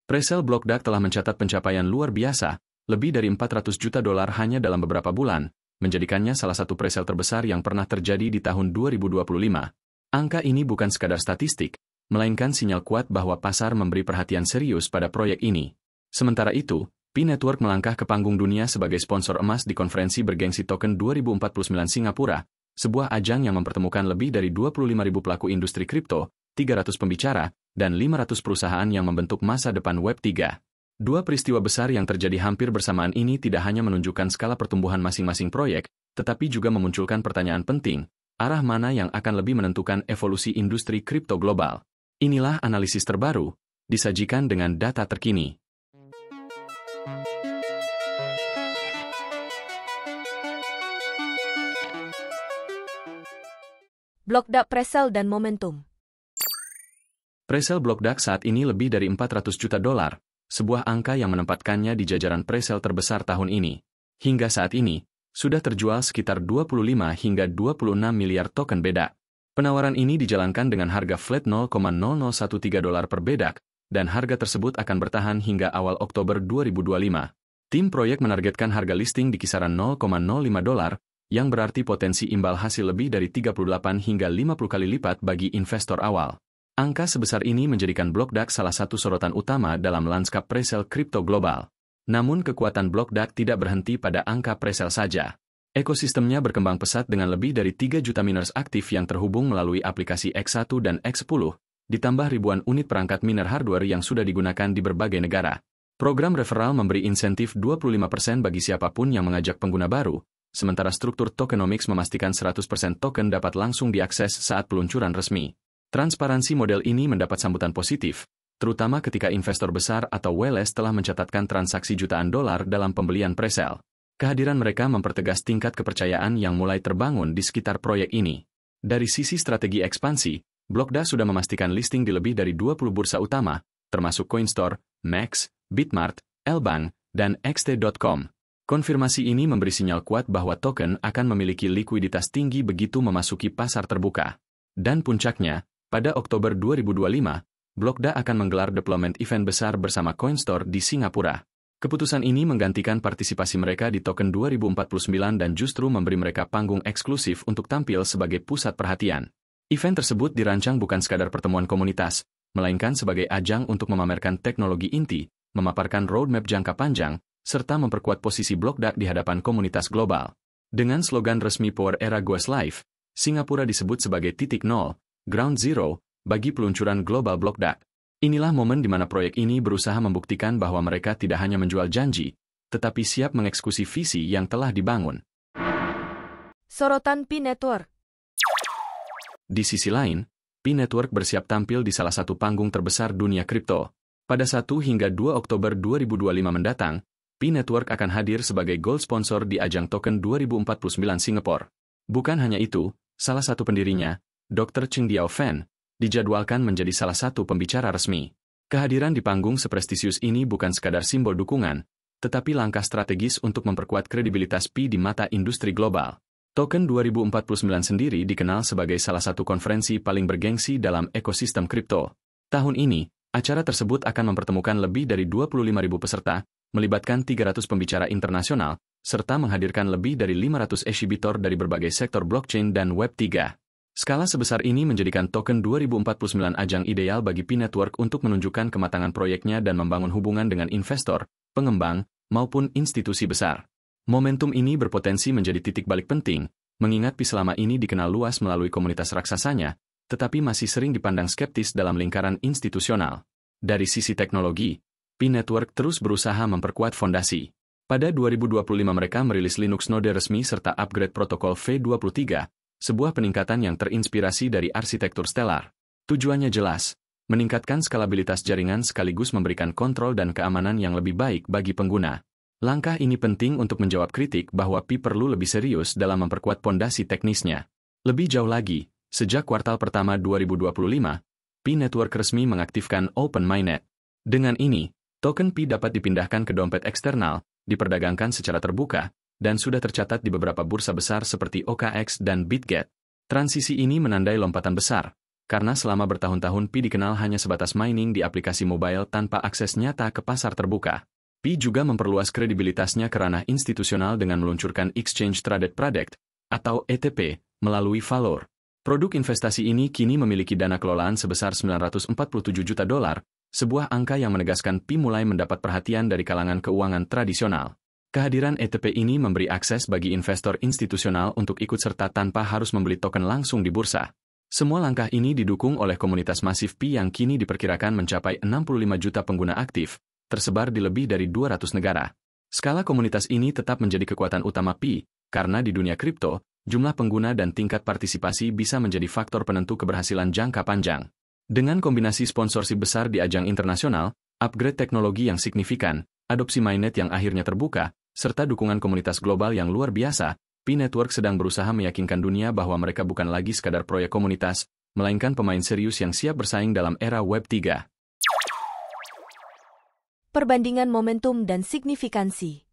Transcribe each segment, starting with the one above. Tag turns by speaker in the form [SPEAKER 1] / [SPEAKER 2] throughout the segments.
[SPEAKER 1] Presale Blockdac telah mencatat pencapaian luar biasa, lebih dari 400 juta dolar hanya dalam beberapa bulan, menjadikannya salah satu presale terbesar yang pernah terjadi di tahun 2025. Angka ini bukan sekadar statistik, melainkan sinyal kuat bahwa pasar memberi perhatian serius pada proyek ini. Sementara itu, P-Network melangkah ke panggung dunia sebagai sponsor emas di konferensi bergengsi token 2049 Singapura, sebuah ajang yang mempertemukan lebih dari 25.000 pelaku industri kripto, 300 pembicara, dan 500 perusahaan yang membentuk masa depan Web3. Dua peristiwa besar yang terjadi hampir bersamaan ini tidak hanya menunjukkan skala pertumbuhan masing-masing proyek, tetapi juga memunculkan pertanyaan penting, arah mana yang akan lebih menentukan evolusi industri kripto global. Inilah analisis terbaru, disajikan dengan data terkini.
[SPEAKER 2] Blockdac presale dan momentum.
[SPEAKER 1] Presale Blockdac saat ini lebih dari 400 juta dolar, sebuah angka yang menempatkannya di jajaran presale terbesar tahun ini. Hingga saat ini, sudah terjual sekitar 25 hingga 26 miliar token BDAC. Penawaran ini dijalankan dengan harga flat 0,0013 dolar per BDAC, dan harga tersebut akan bertahan hingga awal Oktober 2025. Tim proyek menargetkan harga listing di kisaran 0,05 dolar, yang berarti potensi imbal hasil lebih dari 38 hingga 50 kali lipat bagi investor awal. Angka sebesar ini menjadikan Blockdac salah satu sorotan utama dalam lanskap presale kripto global. Namun kekuatan Blockdac tidak berhenti pada angka presale saja. Ekosistemnya berkembang pesat dengan lebih dari 3 juta miners aktif yang terhubung melalui aplikasi X1 dan X10, ditambah ribuan unit perangkat miner hardware yang sudah digunakan di berbagai negara. Program referral memberi insentif 25% bagi siapapun yang mengajak pengguna baru, sementara struktur tokenomics memastikan 100% token dapat langsung diakses saat peluncuran resmi. Transparansi model ini mendapat sambutan positif, terutama ketika investor besar atau whales telah mencatatkan transaksi jutaan dolar dalam pembelian presale. Kehadiran mereka mempertegas tingkat kepercayaan yang mulai terbangun di sekitar proyek ini. Dari sisi strategi ekspansi, Blockdac sudah memastikan listing di lebih dari 20 bursa utama, termasuk Coinstore, MEX, Bitmart, Lbank, dan XT.com. Konfirmasi ini memberi sinyal kuat bahwa token akan memiliki likuiditas tinggi begitu memasuki pasar terbuka. Dan puncaknya, pada Oktober 2025, Blockdac akan menggelar deployment event besar bersama Coinstore di Singapura. Keputusan ini menggantikan partisipasi mereka di token 2049 dan justru memberi mereka panggung eksklusif untuk tampil sebagai pusat perhatian. Event tersebut dirancang bukan sekadar pertemuan komunitas, melainkan sebagai ajang untuk memamerkan teknologi inti, memaparkan roadmap jangka panjang, serta memperkuat posisi Blockdac di hadapan komunitas global. Dengan slogan resmi Power Era Goes Live, Singapura disebut sebagai titik nol, Ground Zero, bagi peluncuran global Blockdac. Inilah momen di mana proyek ini berusaha membuktikan bahwa mereka tidak hanya menjual janji, tetapi siap mengeksekusi visi yang telah dibangun.
[SPEAKER 2] Sorotan P-Network.
[SPEAKER 1] Di sisi lain, P-Network bersiap tampil di salah satu panggung terbesar dunia kripto. Pada 1 hingga 2 Oktober 2025 mendatang, P-Network akan hadir sebagai gold sponsor di ajang token 2049 Singapore. Bukan hanya itu, salah satu pendirinya, Dr. Cheng Diao Fan, dijadwalkan menjadi salah satu pembicara resmi. Kehadiran di panggung seprestisius ini bukan sekadar simbol dukungan, tetapi langkah strategis untuk memperkuat kredibilitas P di mata industri global. Token 2049 sendiri dikenal sebagai salah satu konferensi paling bergengsi dalam ekosistem kripto. Tahun ini, acara tersebut akan mempertemukan lebih dari 25.000 peserta, melibatkan 300 pembicara internasional, serta menghadirkan lebih dari 500 exhibitor dari berbagai sektor blockchain dan Web3. Skala sebesar ini menjadikan token 2049 ajang ideal bagi P-Network untuk menunjukkan kematangan proyeknya dan membangun hubungan dengan investor, pengembang, maupun institusi besar. Momentum ini berpotensi menjadi titik balik penting, mengingat P selama ini dikenal luas melalui komunitas raksasanya, tetapi masih sering dipandang skeptis dalam lingkaran institusional. Dari sisi teknologi, P-Network terus berusaha memperkuat fondasi. Pada 2025 mereka merilis Linux Node resmi serta upgrade protokol V23, sebuah peningkatan yang terinspirasi dari arsitektur Stellar. Tujuannya jelas, meningkatkan skalabilitas jaringan sekaligus memberikan kontrol dan keamanan yang lebih baik bagi pengguna. Langkah ini penting untuk menjawab kritik bahwa P perlu lebih serius dalam memperkuat pondasi teknisnya. Lebih jauh lagi, sejak kuartal pertama 2025, P-Network resmi mengaktifkan Open Mainnet. Dengan ini, token P dapat dipindahkan ke dompet eksternal, diperdagangkan secara terbuka, dan sudah tercatat di beberapa bursa besar seperti OKX dan Bitget. Transisi ini menandai lompatan besar, karena selama bertahun-tahun Pi dikenal hanya sebatas mining di aplikasi mobile tanpa akses nyata ke pasar terbuka. Pi juga memperluas kredibilitasnya ke ranah institusional dengan meluncurkan Exchange Traded Product, atau ETP, melalui Valor. Produk investasi ini kini memiliki dana kelolaan sebesar $947 juta, sebuah angka yang menegaskan Pi mulai mendapat perhatian dari kalangan keuangan tradisional. Kehadiran ETP ini memberi akses bagi investor institusional untuk ikut serta tanpa harus membeli token langsung di bursa. Semua langkah ini didukung oleh komunitas masif Pi yang kini diperkirakan mencapai 65 juta pengguna aktif, tersebar di lebih dari 200 negara. Skala komunitas ini tetap menjadi kekuatan utama Pi, karena di dunia kripto, jumlah pengguna dan tingkat partisipasi bisa menjadi faktor penentu keberhasilan jangka panjang. Dengan kombinasi sponsorship besar di ajang internasional, upgrade teknologi yang signifikan, adopsi mainnet yang akhirnya terbuka, serta dukungan komunitas global yang luar biasa, Pi Network sedang berusaha meyakinkan dunia bahwa mereka bukan lagi sekadar proyek komunitas, melainkan pemain serius yang siap bersaing dalam era Web 3.
[SPEAKER 2] Perbandingan momentum dan signifikansi.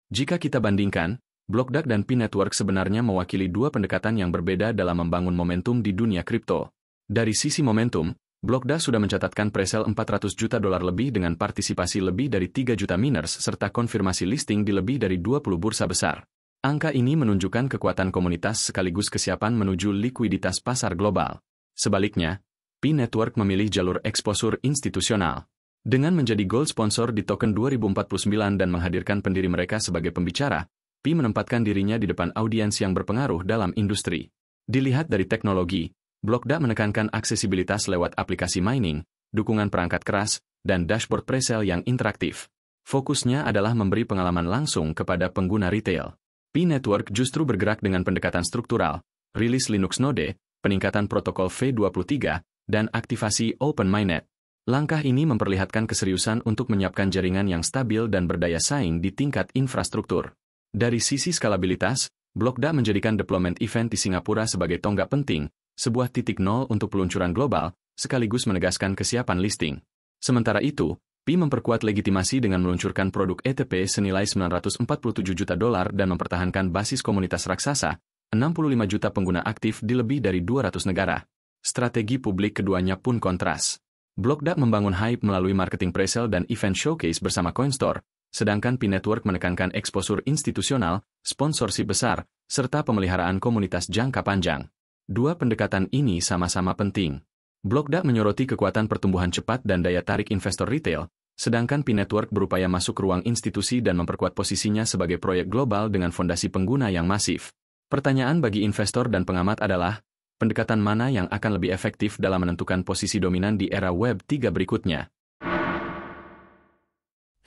[SPEAKER 1] Jika kita bandingkan, BlockDAC dan Pi Network sebenarnya mewakili dua pendekatan yang berbeda dalam membangun momentum di dunia kripto. Dari sisi momentum, BlockDAC sudah mencatatkan presale $400 juta lebih dengan partisipasi lebih dari 3 juta miners serta konfirmasi listing di lebih dari 20 bursa besar. Angka ini menunjukkan kekuatan komunitas sekaligus kesiapan menuju likuiditas pasar global. Sebaliknya, Pi Network memilih jalur eksposur institusional. Dengan menjadi gold sponsor di token 2049 dan menghadirkan pendiri mereka sebagai pembicara, Pi menempatkan dirinya di depan audiens yang berpengaruh dalam industri. Dilihat dari teknologi, BlockDAC menekankan aksesibilitas lewat aplikasi mining, dukungan perangkat keras, dan dashboard presale yang interaktif. Fokusnya adalah memberi pengalaman langsung kepada pengguna retail. Pi Network justru bergerak dengan pendekatan struktural, rilis Linux Node, peningkatan protokol V23, dan aktivasi Open Mainnet. Langkah ini memperlihatkan keseriusan untuk menyiapkan jaringan yang stabil dan berdaya saing di tingkat infrastruktur. Dari sisi skalabilitas, BlockDAC menjadikan deployment event di Singapura sebagai tonggak penting, sebuah titik nol untuk peluncuran global, sekaligus menegaskan kesiapan listing. Sementara itu, Pi memperkuat legitimasi dengan meluncurkan produk ETP senilai $947 juta dan mempertahankan basis komunitas raksasa, 65 juta pengguna aktif di lebih dari 200 negara. Strategi publik keduanya pun kontras. BlockDAC membangun hype melalui marketing presale dan event showcase bersama Coinstore, sedangkan Pi Network menekankan eksposur institusional, sponsorship besar, serta pemeliharaan komunitas jangka panjang. Dua pendekatan ini sama-sama penting. BlockDAC menyoroti kekuatan pertumbuhan cepat dan daya tarik investor retail, sedangkan Pi Network berupaya masuk ruang institusi dan memperkuat posisinya sebagai proyek global dengan fondasi pengguna yang masif. Pertanyaan bagi investor dan pengamat adalah, pendekatan mana yang akan lebih efektif dalam menentukan posisi dominan di era Web 3 berikutnya?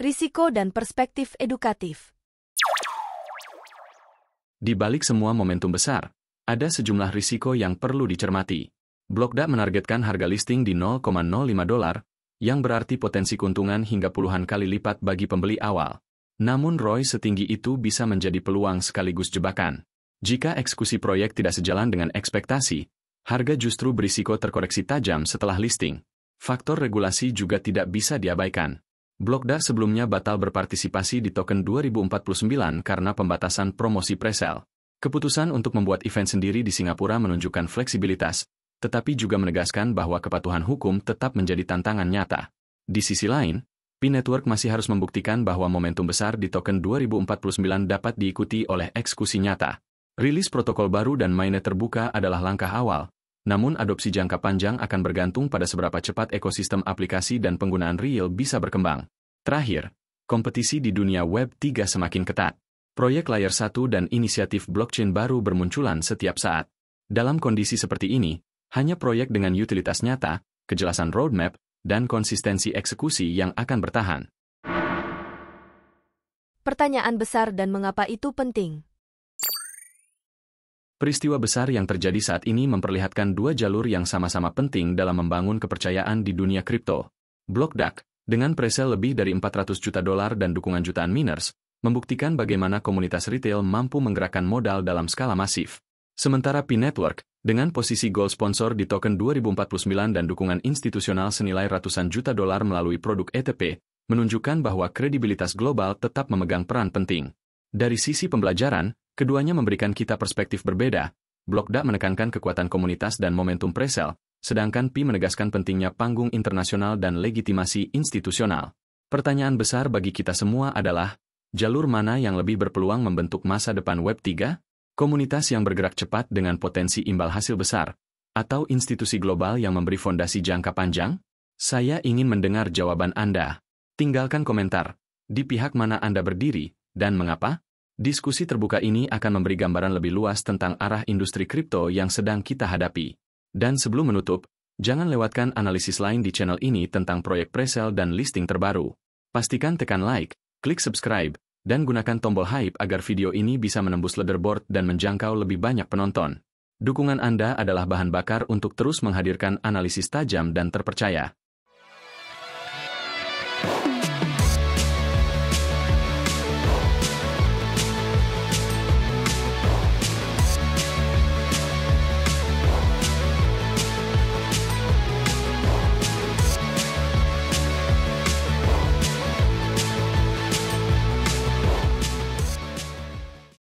[SPEAKER 2] Risiko dan perspektif edukatif.
[SPEAKER 1] Di balik semua momentum besar, ada sejumlah risiko yang perlu dicermati. BlockDAC menargetkan harga listing di $0,05, yang berarti potensi keuntungan hingga puluhan kali lipat bagi pembeli awal. Namun ROI setinggi itu bisa menjadi peluang sekaligus jebakan. Jika eksekusi proyek tidak sejalan dengan ekspektasi, harga justru berisiko terkoreksi tajam setelah listing. Faktor regulasi juga tidak bisa diabaikan. BlockDAC sebelumnya batal berpartisipasi di token 2049 karena pembatasan promosi presale. Keputusan untuk membuat event sendiri di Singapura menunjukkan fleksibilitas, tetapi juga menegaskan bahwa kepatuhan hukum tetap menjadi tantangan nyata. Di sisi lain, Pi Network masih harus membuktikan bahwa momentum besar di token 2049 dapat diikuti oleh eksekusi nyata. Rilis protokol baru dan mainnet terbuka adalah langkah awal, namun adopsi jangka panjang akan bergantung pada seberapa cepat ekosistem aplikasi dan penggunaan real bisa berkembang. Terakhir, kompetisi di dunia Web 3 semakin ketat. Proyek Layer 1 dan inisiatif blockchain baru bermunculan setiap saat. Dalam kondisi seperti ini, hanya proyek dengan utilitas nyata, kejelasan roadmap, dan konsistensi eksekusi yang akan bertahan.
[SPEAKER 2] Pertanyaan besar dan mengapa itu penting?
[SPEAKER 1] Peristiwa besar yang terjadi saat ini memperlihatkan dua jalur yang sama-sama penting dalam membangun kepercayaan di dunia kripto. BlockDAC, dengan presale lebih dari $400 juta dan dukungan jutaan miners, membuktikan bagaimana komunitas retail mampu menggerakkan modal dalam skala masif. Sementara Pi Network, dengan posisi gold sponsor di token 2049 dan dukungan institusional senilai ratusan juta dolar melalui produk ETP, menunjukkan bahwa kredibilitas global tetap memegang peran penting. Dari sisi pembelajaran, keduanya memberikan kita perspektif berbeda, BlockDA menekankan kekuatan komunitas dan momentum presale, sedangkan Pi menegaskan pentingnya panggung internasional dan legitimasi institusional. Pertanyaan besar bagi kita semua adalah, jalur mana yang lebih berpeluang membentuk masa depan Web3? Komunitas yang bergerak cepat dengan potensi imbal hasil besar, atau institusi global yang memberi fondasi jangka panjang? Saya ingin mendengar jawaban Anda. Tinggalkan komentar. Di pihak mana Anda berdiri, dan mengapa? Diskusi terbuka ini akan memberi gambaran lebih luas tentang arah industri kripto yang sedang kita hadapi. Dan sebelum menutup, jangan lewatkan analisis lain di channel ini tentang proyek presale dan listing terbaru. Pastikan tekan like, klik subscribe, dan gunakan tombol hype agar video ini bisa menembus leaderboard dan menjangkau lebih banyak penonton. Dukungan Anda adalah bahan bakar untuk terus menghadirkan analisis tajam dan terpercaya.